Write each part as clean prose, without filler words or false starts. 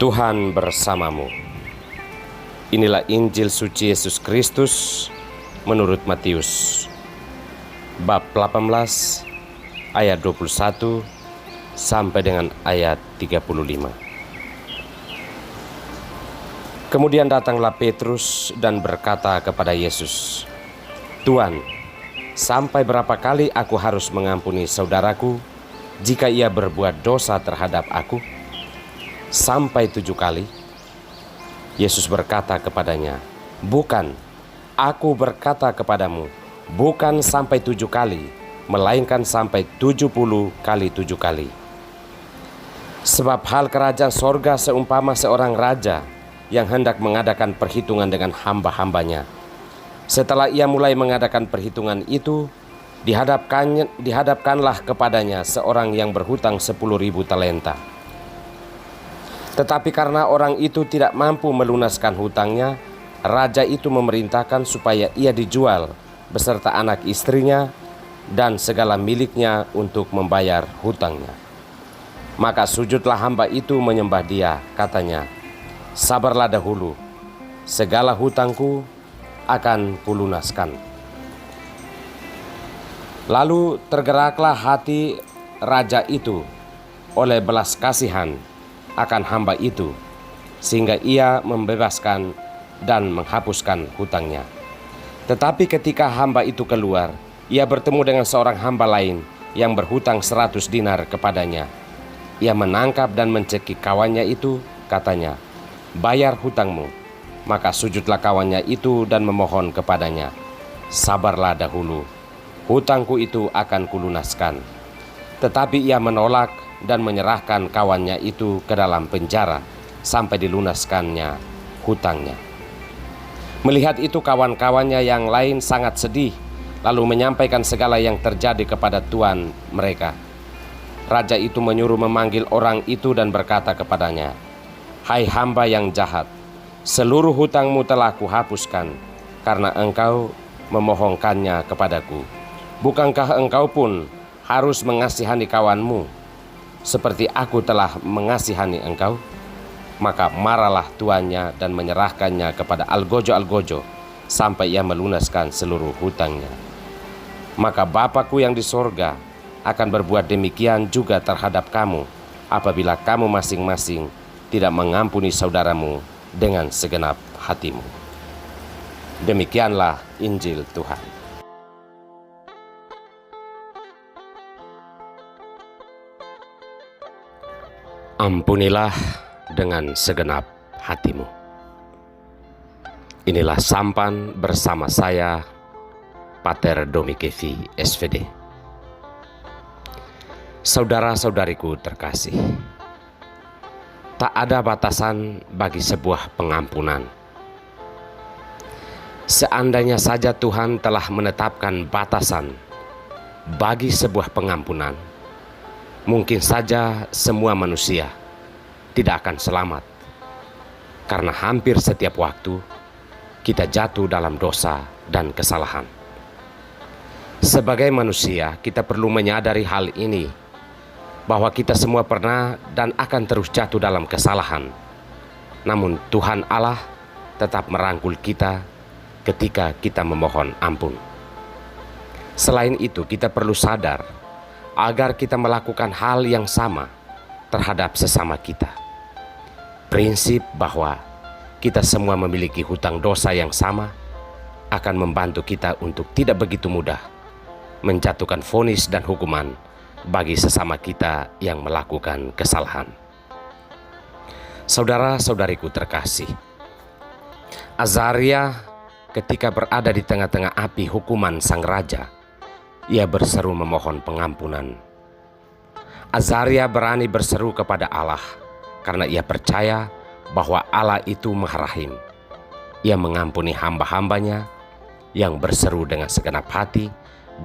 Tuhan bersamamu. Inilah Injil suci Yesus Kristus menurut Matius bab 18 ayat 21 sampai dengan ayat 35. Kemudian datanglah Petrus dan berkata kepada Yesus, "Tuhan, sampai berapa kali aku harus mengampuni saudaraku jika ia berbuat dosa terhadap aku? Sampai 7 kali?" Yesus berkata kepadanya, "Bukan, aku berkata kepadamu, bukan sampai 7 kali, melainkan sampai 70 kali 7 kali. Sebab hal kerajaan sorga seumpama seorang raja yang hendak mengadakan perhitungan dengan hamba-hambanya. Setelah ia mulai mengadakan perhitungan itu, dihadapkanlah kepadanya seorang yang berhutang 10.000 talenta. Tetapi karena orang itu tidak mampu melunaskan hutangnya, raja itu memerintahkan supaya ia dijual beserta anak istrinya dan segala miliknya untuk membayar hutangnya. Maka sujudlah hamba itu menyembah dia, katanya, 'Sabarlah dahulu, segala hutangku akan kulunaskan.' Lalu tergeraklah hati raja itu oleh belas kasihan akan hamba itu, sehingga ia membebaskan dan menghapuskan hutangnya. Tetapi ketika hamba itu keluar, ia bertemu dengan seorang hamba lain yang berhutang 100 dinar kepadanya. Ia menangkap dan mencekik kawannya itu, katanya, 'Bayar hutangmu.' Maka sujudlah kawannya itu dan memohon kepadanya, 'Sabarlah dahulu, hutangku itu akan kulunaskan.' Tetapi ia menolak dan menyerahkan kawannya itu ke dalam penjara sampai dilunaskannya hutangnya. Melihat itu kawan-kawannya yang lain sangat sedih, lalu menyampaikan segala yang terjadi kepada tuan mereka. Raja itu menyuruh memanggil orang itu dan berkata kepadanya, 'Hai hamba yang jahat, seluruh hutangmu telah kuhapuskan karena engkau memohonkannya kepadaku. Bukankah engkau pun harus mengasihani kawanmu seperti aku telah mengasihani engkau?' Maka marahlah tuannya dan menyerahkannya kepada algojo-algojo sampai ia melunaskan seluruh hutangnya. Maka Bapakku yang di sorga akan berbuat demikian juga terhadap kamu apabila kamu masing-masing tidak mengampuni saudaramu dengan segenap hatimu." Demikianlah Injil Tuhan. Ampunilah dengan segenap hatimu. Inilah sampan bersama saya, Pater Domi Kevi, SVD. Saudara-saudariku terkasih, tak ada batasan bagi sebuah pengampunan. Seandainya saja Tuhan telah menetapkan batasan bagi sebuah pengampunan, mungkin saja semua manusia tidak akan selamat, karena hampir setiap waktu kita jatuh dalam dosa dan kesalahan. Sebagai manusia, kita perlu menyadari hal ini, bahwa kita semua pernah dan akan terus jatuh dalam kesalahan. Namun Tuhan Allah tetap merangkul kita ketika kita memohon ampun. Selain itu, kita perlu sadar agar kita melakukan hal yang sama terhadap sesama kita. Prinsip bahwa kita semua memiliki hutang dosa yang sama akan membantu kita untuk tidak begitu mudah menjatuhkan vonis dan hukuman bagi sesama kita yang melakukan kesalahan. Saudara-saudariku terkasih, Azaria ketika berada di tengah-tengah api hukuman sang raja, ia berseru memohon pengampunan. Azaria berani berseru kepada Allah karena ia percaya bahwa Allah itu Maha Rahim. Ia mengampuni hamba-hambanya yang berseru dengan segenap hati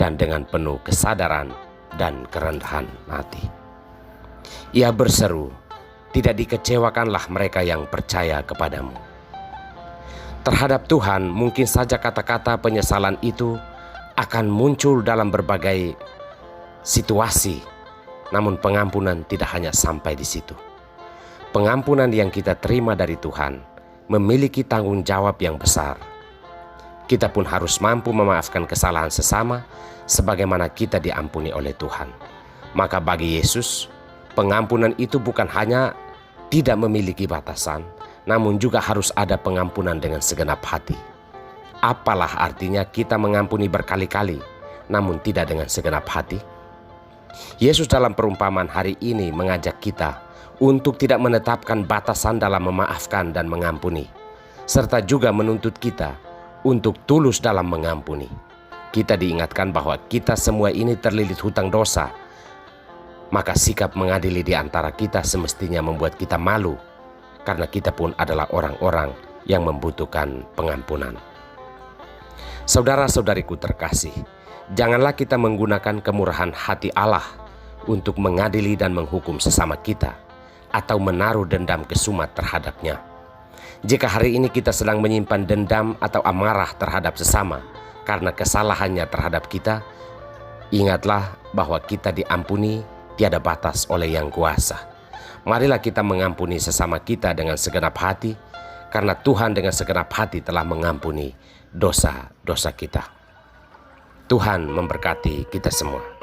dan dengan penuh kesadaran dan kerendahan hati. Ia berseru, "Tidak dikecewakanlah mereka yang percaya kepadamu." Terhadap Tuhan, mungkin saja kata-kata penyesalan itu akan muncul dalam berbagai situasi, namun pengampunan tidak hanya sampai di situ. pengampunan yang kita terima dari Tuhan memiliki tanggung jawab yang besar. Kita pun harus mampu memaafkan kesalahan sesama sebagaimana kita diampuni oleh Tuhan. Maka bagi Yesus, pengampunan itu bukan hanya tidak memiliki batasan, namun juga harus ada pengampunan dengan segenap hati. Apalah artinya kita mengampuni berkali-kali, namun tidak dengan segenap hati? Yesus dalam perumpamaan hari ini mengajak kita untuk tidak menetapkan batasan dalam memaafkan dan mengampuni, serta juga menuntut kita untuk tulus dalam mengampuni. Kita diingatkan bahwa kita semua ini terlilit hutang dosa, maka sikap mengadili di antara kita semestinya membuat kita malu, karena kita pun adalah orang-orang yang membutuhkan pengampunan. Saudara-saudariku terkasih, janganlah kita menggunakan kemurahan hati Allah untuk mengadili dan menghukum sesama kita, atau menaruh dendam kesumat terhadapnya. Jika hari ini kita sedang menyimpan dendam atau amarah terhadap sesama karena kesalahannya terhadap kita, ingatlah bahwa kita diampuni tiada batas oleh Yang Kuasa. Marilah kita mengampuni sesama kita dengan segenap hati, karena Tuhan dengan segenap hati telah mengampuni dosa-dosa kita. Tuhan memberkati kita semua.